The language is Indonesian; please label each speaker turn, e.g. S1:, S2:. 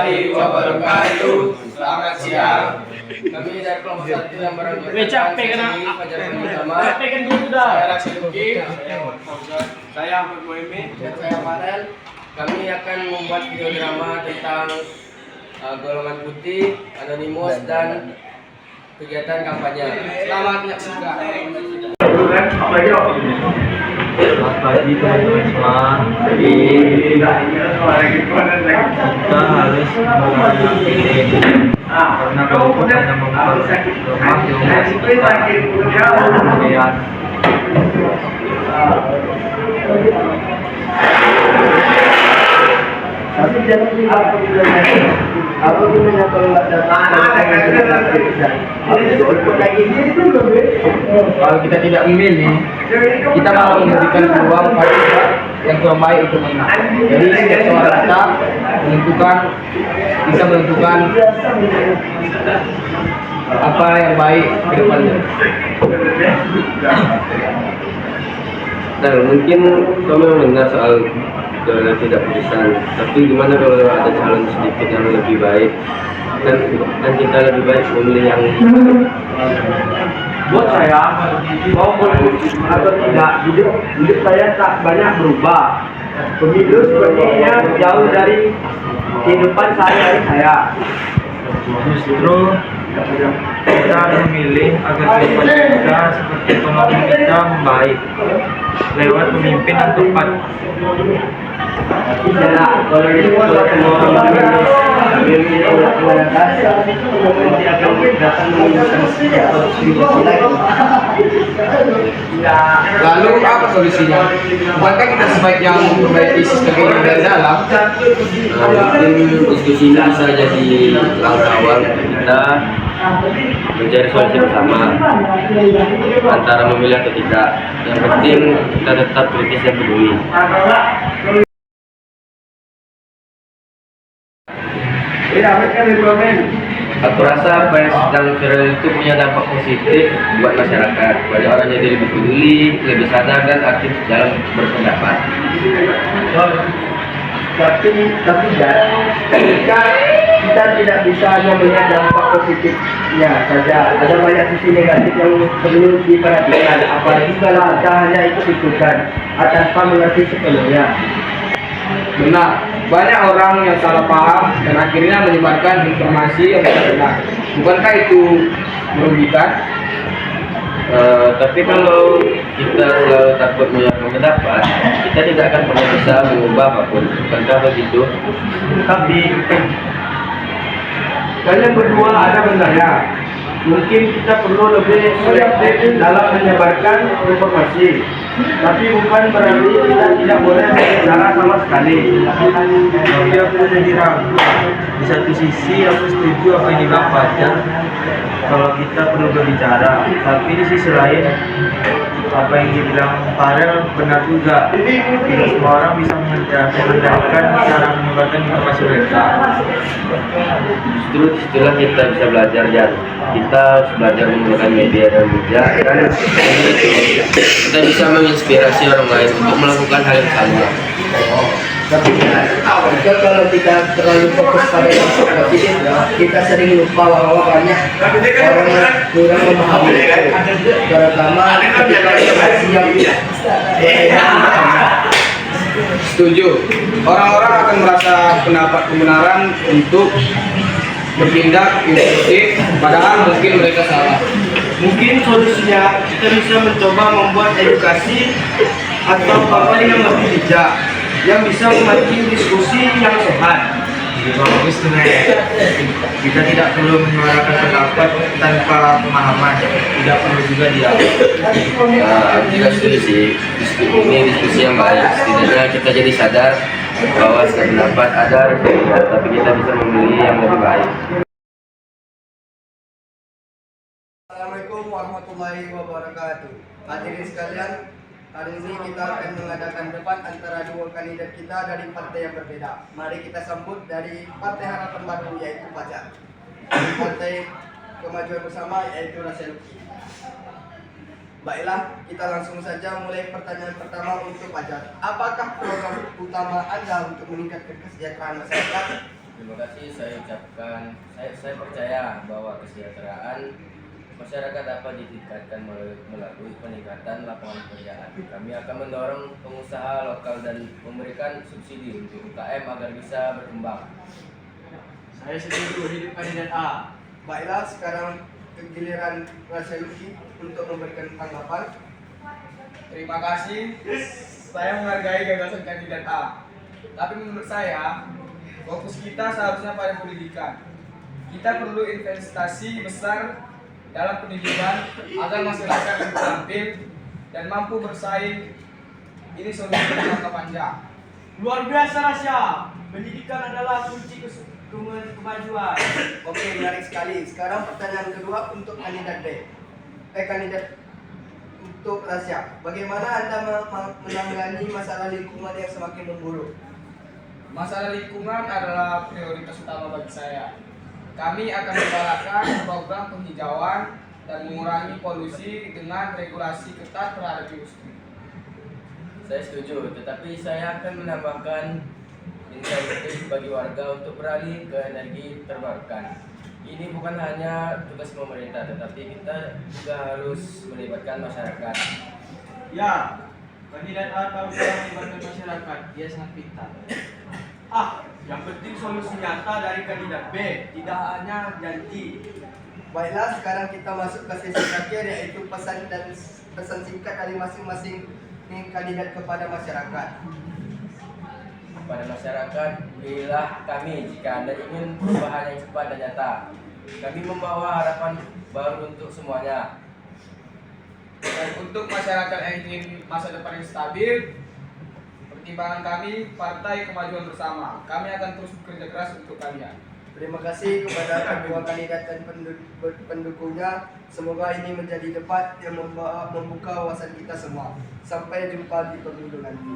S1: warahmatullahi wabarakatuh. Selamat siang. Kami dari kelompok 1 yang beranggotakan sesi Fajar Pertama. Saya Raksi Luki, saya Ahmad Muhammad, dan saya Farel. Kami akan membuat video drama tentang golongan putih, anonimus, dan kegiatan kampanye. Selamat menyaksikan.
S2: Selamat pagi teman-teman semua. Kita harus mengakhiri karena kalau kita hanya memperlemah geometri kemudian
S3: tapi jangan apabila kalau nggak
S2: kalau kita tidak memilih, kita malah memberikan peluang pada yang kurang baik untuk menang. Jadi setiap suara kita bisa menentukan apa yang baik ke depannya.
S4: Nah, mungkin kamu mendengar soal calon tidak berkesan, tapi gimana kalau ada calon sedikit yang lebih baik? Kan kita lebih baik memilih yang
S3: buat saya maupun atau tidak hidup saya tak banyak berubah. Pemilu sepertinya jauh dari kehidupan sehari-hari saya.
S2: Justru kita memilih agar kehidupan kita seperti ekonomi kita membaik lewat pemimpin yang tepat.
S3: Tidak, kalau semua orang memilih nanti akan datang
S1: Lalu apa solusinya? Bukankah kita sebaiknya memperbaiki sistem ini dari dalam?
S4: mungkin diskusi ini bisa jadi langkah awal untuk kita mencari solusi bersama antara memilih atau tidak. Yang penting kita tetap kritis dan peduli. Aku rasa apa yang sedang viral itu punya dampak positif buat masyarakat. Banyak orang jadi lebih peduli, lebih sadar dan aktif dalam berpendapat.
S3: tapi ketika kita tidak bisa hanya melihat dampak positifnya saja, ada banyak sisi negatif yang perlu diperhatikan, apalagi kalau kita hanya ikut-ikutan tanpa mengerti sepenuhnya.
S1: Benar, banyak orang yang salah paham dan akhirnya menyebarkan informasi yang tidak benar. Bukankah itu merugikan?
S4: Tapi kalau kita selalu takut menyiapkan pendapat, kita tidak akan pernah bisa mengubah apapun. Bukankah begitu?
S3: Tapi kalian berdua ada benarnya. Mungkin kita perlu lebih selektif dalam menyebarkan informasi, tapi bukan berarti kita tidak boleh berbicara sama sekali.
S2: Tapi aku jadi ragu. Di satu sisi aku setuju apa yang dibilang Fajar, kalau kita perlu berbicara, tapi di sisi lain apa yang dibilang Farel benar juga. Tidak semua orang bisa mengendalikan cara menyebarkan informasi mereka.
S4: Justru disitulah kita bisa belajar, Jan. Kita harus belajar menggunakan media dan bijak, dan kita bisa menginspirasi orang lain untuk melakukan hal yang sama.
S3: Tapi jika kalau kita terlalu fokus pada yang positif, kita sering lupa bahwa banyak orang yang kurang memahami, terutama ketika informasi yang
S1: Setuju. Orang-orang akan merasa pendapat kebenaran untuk bertindak impulsif, padahal mungkin mereka salah.
S3: mungkin solusinya kita bisa mencoba membuat edukasi atau kampanye yang lebih bijak yang bisa memancing diskusi yang sehat.
S2: Bagus tuh, Nek. Kita tidak perlu menyuarakan pendapat tanpa pemahaman. Tidak perlu juga dialog.
S4: Tidak setuju sih. Ini diskusi yang baik. Setidaknya kita jadi sadar bahwa setiap pendapat ada resikonya, tapi kita bisa memilih yang lebih baik.
S3: Assalamualaikum warahmatullahi wabarakatuh. Hadirin sekalian, hari ini kita akan mengadakan debat antara dua kandidat kita dari partai yang berbeda. Mari kita sambut dari Partai Harapan Baru, yaitu Fajar, dari Partai Kemajuan Bersama, yaitu Raksi Luki. Baiklah, kita langsung saja mulai pertanyaan pertama untuk Fajar. Apakah program utama Anda untuk meningkatkan kesejahteraan masyarakat?
S4: Terima kasih saya ucapkan. Saya percaya bahwa kesejahteraan masyarakat dapat ditingkatkan melalui peningkatan lapangan pekerjaan. Kami akan mendorong pengusaha lokal dan memberikan subsidi untuk UKM agar bisa berkembang.
S1: Saya setuju hidup kandidat A.
S3: Baiklah, sekarang giliran Raja Luki untuk memberikan tanggapan.
S1: Terima kasih. Saya menghargai gagasan kandidat A. Tapi menurut saya, fokus kita seharusnya pada pendidikan. Kita perlu investasi besar dalam pendidikan agar masyarakat lebih terampil dan mampu bersaing. Ini solusi jangka panjang. Luar biasa Rasya. Pendidikan adalah kunci kemajuan.
S3: Oke, menarik sekali. Sekarang pertanyaan kedua untuk kandidat B. Kandidat untuk Rasya. Bagaimana Anda menangani masalah lingkungan yang semakin memburuk?
S1: Masalah lingkungan adalah prioritas utama bagi saya. Kami akan menggalakkan program penghijauan dan mengurangi polusi dengan regulasi ketat terhadap industri.
S4: Saya setuju, tetapi saya akan menambahkan insentif bagi warga untuk beralih ke energi terbarukan. Ini bukan hanya tugas pemerintah, tetapi kita juga harus melibatkan masyarakat.
S1: Ya, kandidat A tahu cara melibatkan masyarakat. Dia sangat pintar. Yang penting solusi nyata dari kandidat B, tidak hanya janji.
S3: Baiklah, sekarang kita masuk ke sesi terakhir, yaitu pesan singkat dari masing-masing kandidat kepada masyarakat.
S4: Kepada masyarakat, pilihlah kami jika Anda ingin perubahan yang cepat dan nyata. Kami membawa harapan baru untuk semuanya.
S1: Dan untuk masyarakat yang ingin masa depan yang stabil, pertimbangan kami Partai Kemajuan Bersama. Kami akan terus bekerja keras untuk kalian.
S3: Terima kasih kepada kedua kandidat dan pendukungnya. Semoga ini menjadi debat yang membuka wawasan kita semua. Sampai jumpa di pemilu nanti.